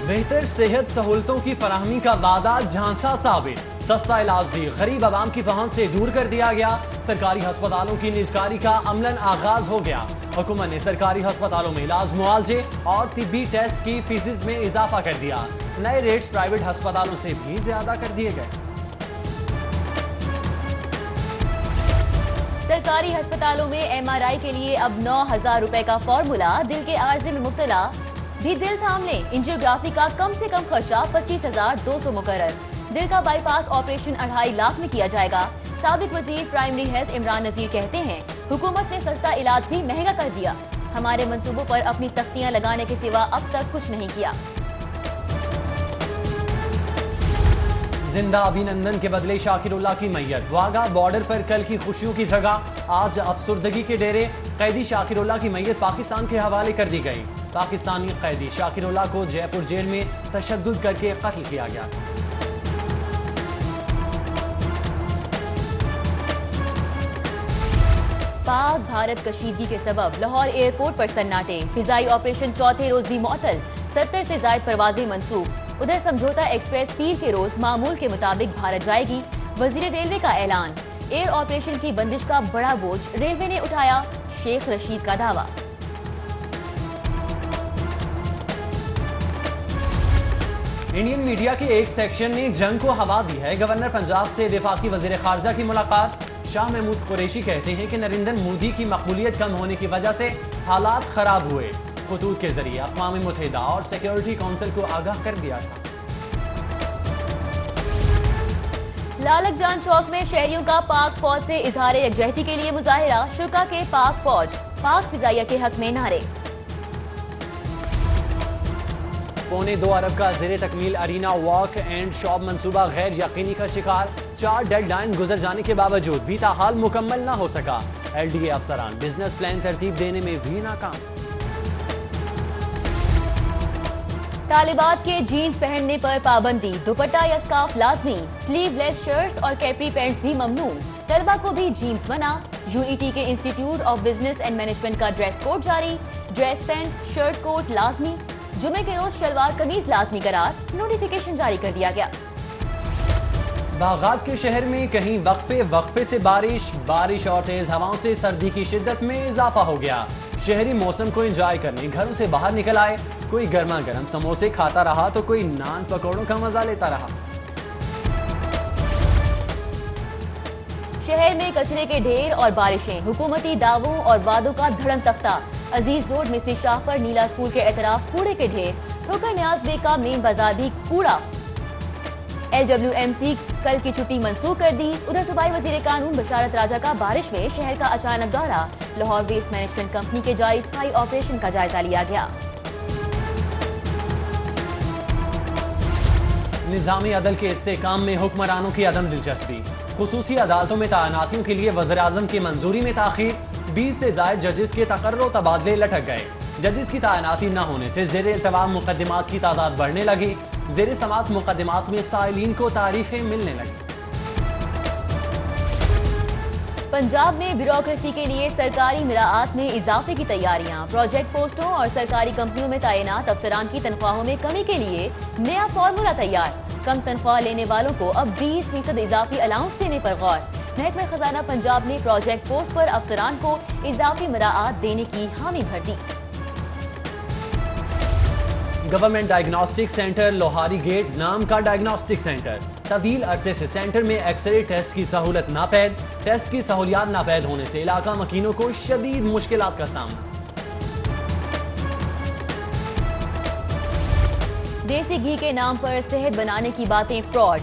بہتر صحت سہولتوں کی فراہمی کا وعدہ جھانسا ثابت، سستا علاج بھی غریب عوام کی پہنچ سے دور کر دیا گیا۔ سرکاری ہسپتالوں کی نجکاری کا عملاً آغاز ہو گیا۔ حکومت نے سرکاری ہسپتالوں میں علاج، معالجے اور طبی ٹیسٹ کی فیسز میں اضافہ کر دیا۔ نئے ریٹس پرائیویٹ ہسپتالوں سے بھی زیادہ کر دیے گئے۔ سرکاری ہسپتالوں میں ایم آر آئی کے لیے اب 9,000 روپے کا فارمولا، دل کے عارضے میں مبتلا بھی دل تھام لیں۔ انجیوگرافی کا کم سے کم خرچہ 25,200 مقرر۔ دل کا بائی پاس آپریشن 2.5 لاکھ میں کیا جائے گا۔ سابق وزیر پرائمری ہیلتھ عمران نذیر کہتے ہیں، حکومت نے سستا علاج بھی مہنگا کر دیا۔ ہمارے منصوبوں پر اپنی تختیاں لگانے کے سوا اب تک کچھ نہیں کیا۔ زندہ ابھینندن کے بدلے شاکر اللہ کی میت، واگا بارڈر پر کل کی خوشیوں کی جگہ آج افسردگی کے ڈیرے۔ قیدی شاکر اللہ کی میت پاکستان کے حوالے کر دی گئی۔ پاکستانی قیدی شاکر اللہ کو جے پور جیل میں تشدد کر کے قتل کیا گیا۔ پاک بھارت کشیدگی کے سبب لاہور ایئرپورٹ پر سناٹے، فضائی آپریشن چوتھے روز بھی معطل، 70 سے زائد پروازیں منسوخ۔ ادھر سمجھوتا ایکسپریس پیر کے روز معمول کے مطابق بھارت جائے گی۔ وزیر ریلوے کا اعلان، ایئر آپریشن کی بندش کا بڑا بوجھ ریلوے نے اٹھایا، شیخ رشید کا دعویٰ۔ انڈین میڈیا کے ایک سیکشن نے جنگ کو ہوا دی ہے۔ گورنر پنجاب سے وفاقی وزیر خارجہ کی ملاقات۔ شاہ محمود قریشی کہتے ہیں کہ نریندر مودی کی مقبولیت کم ہونے کی وجہ سے حالات خراب ہوئے۔ خطوط کے ذریعے اقوام متحدہ اور سیکیورٹی کونسل کو آگاہ کر دیا تھا۔ لالک جان چوک میں شہریوں کا پاک فوج سے اظہار یکجہتی کے لیے مظاہرہ، شرکا کے پاک فوج، پاک فضائیہ کے حق میں نعرے۔ 2.25 ارب کا زیر تکمیل ارینا واک اینڈ شاپ منصوبہ غیر یقینی کا شکار، 4 ڈیڈ لائن گزر جانے کے باوجود بھی تاحال مکمل نہ ہو سکا۔ ایل ڈی اے افسران بزنس پلان ترتیب دینے میں بھی ناکام۔ طالبات کے جینز پہننے پر پابندی، دوپٹہ یا سکارف لازمی، سلیو لیس شرٹس اور کیپری پینٹس بھی ممنوع۔ طلبہ کو بھی جینز منع۔ یو ای ٹی کے institute of business and management کا ڈریس کوڈ جاری، ڈریس پینٹ، شرٹ کوٹ لازمی، جمعے کے روز شلوار قمیض لازمی قرار، نوٹیفیکیشن جاری کر دیا گیا۔ باغات کے شہر میں کہیں وقفے سے بارش اور تیز ہواؤں سے سردی کی شدت میں اضافہ ہو گیا۔ شہری موسم کو انجوائے کرنے گھروں سے باہر نکل آئے، کوئی گرما گرم سموسے کھاتا رہا تو کوئی نان پکوڑوں کا مزہ لیتا رہا۔ شہر میں کچرے کے ڈھیر اور بارشیں، حکومتی دعووں اور وعدوں کا دھڑم تختہ۔ عزیز روڈ مصری شاہ پر نیلا اسکول کے اعتراف کوڑے کے ڈھیر، ٹھوکر نیاز بے کا مین بازار بھی کوڑا۔ ایل ڈبلیو ایم سی کل کی چھٹی منسوخ کر دی۔ ادھر صوبائی وزیر قانون بشارت راجہ کا بارش میں شہر کا اچانک دورہ، لاہور ویسٹ مینجمنٹ کمپنی کے جاری صفائی آپریشن کا جائزہ لیا گیا۔ نظام عدل کے استحکام میں حکمرانوں کی عدم دلچسپی، خصوصی عدالتوں میں تعیناتیوں کے لیے وزیراعظم کی منظوری میں تاخیر، 20 سے زائد ججز کے تقرر و تبادلے لٹک گئے۔ ججز کی تعیناتی نہ ہونے سے زیر التواء مقدمات کی تعداد بڑھنے لگی، زیر سماعت مقدمات میں سائلین کو تاریخیں ملنے لگی۔ پنجاب میں بیوروکریسی کے لیے سرکاری مراعات میں اضافے کی تیاریاں، پروجیکٹ پوسٹوں اور سرکاری کمپنیوں میں تعینات افسران کی تنخواہوں میں کمی کے لیے نیا فارمولا تیار، کم تنخواہ لینے والوں کو اب 20% اضافی الاؤنس دینے پر غور۔ محکمہ خزانہ پنجاب نے پروجیکٹ پوسٹ پر افسران کو اضافی مراعات دینے کی حامی بھر دی۔ Government diagnostic centre Lohari get نام کا ڈائگنوسٹک سینٹر، طویل عرصے سے سینٹر میں ایکس رے ٹیسٹ کی سہولت ناپید، ٹیسٹ کی سہولیات ناپید ہونے سے علاقہ مکینوں کو شدید مشکلات کا سامنا۔ دیسی گھی کے نام پر صحت بنانے کی باتیں فراڈ،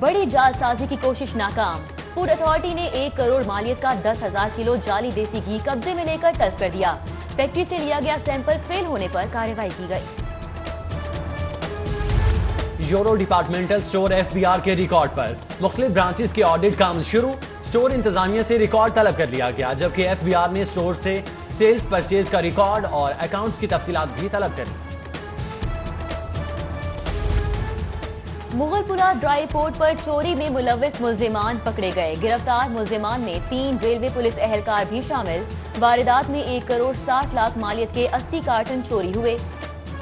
بڑی جعل سازی کی کوشش ناکام۔ فوڈ اتھارٹی نے 1 کروڑ مالیت کا 10,000 کلو جعلی دیسی گھی قبضے میں لے کر طلب کر دیا۔ فیکٹری سے لیا گیا سیمپل فیل ہونے پر کارروائی کی گئی۔ Euro departmental store F B R کے ریکارڈ پر مختلف برانچز کے آڈٹ کا عمل شروع، سٹور انتظامیہ سے ریکارڈ طلب کر لیا گیا، جبکہ ایف بی آر نے سٹور سے سیلز پرچیز کا ریکارڈ اور اکاؤنٹس کی تفصیلات بھی طلب کر لی۔ مغل پورہ ڈرائی پورٹ پر چوری میں ملوث ملزمان پکڑے گئے، گرفتار ملزمان میں 3 ریلوے پولیس اہلکار بھی شامل۔ واردات میں 1 کروڑ 60 لاکھ مالیت کے 80 کارٹن چوری ہوئے۔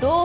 2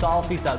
100%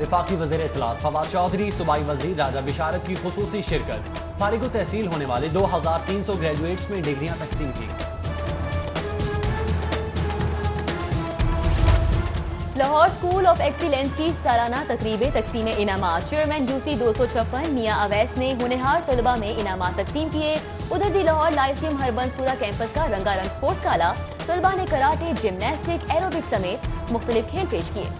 وفاقی وزیر اطلاعات فواد چودھری، صوبائی وزیر راجہ بشارت کی خصوصی شرکت، فارغ التحصیل ہونے والے 2300 گریجویٹس میں ڈگریاں تقسیم کی۔ لاہور اسکول آف ایکسیلنس کی سالانہ تقریب تقسیم انعامات، چیئرمین UC 256 میاں اویس نے ہونہار طلباء میں انعامات تقسیم کیے۔ ادھر دی لاہور لائسیم ہربنس پورا کیمپس کا رنگا رنگ سپورٹس کالا، طلباء نے کراٹے، جمناسٹک، ایروبک سمیت مختلف کھیل پیش کیے۔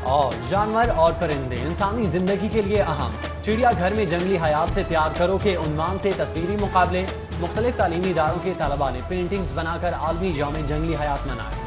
اور جانور اور پرندے انسانی زندگی کے لیے اہم، چڑیا گھر میں جنگلی حیات سے پیار کرو کے عنوان سے تصویری مقابلے، مختلف تعلیمی اداروں کے طلباء نے پینٹنگز بنا کر عالمی یوم جنگلی حیات منائے۔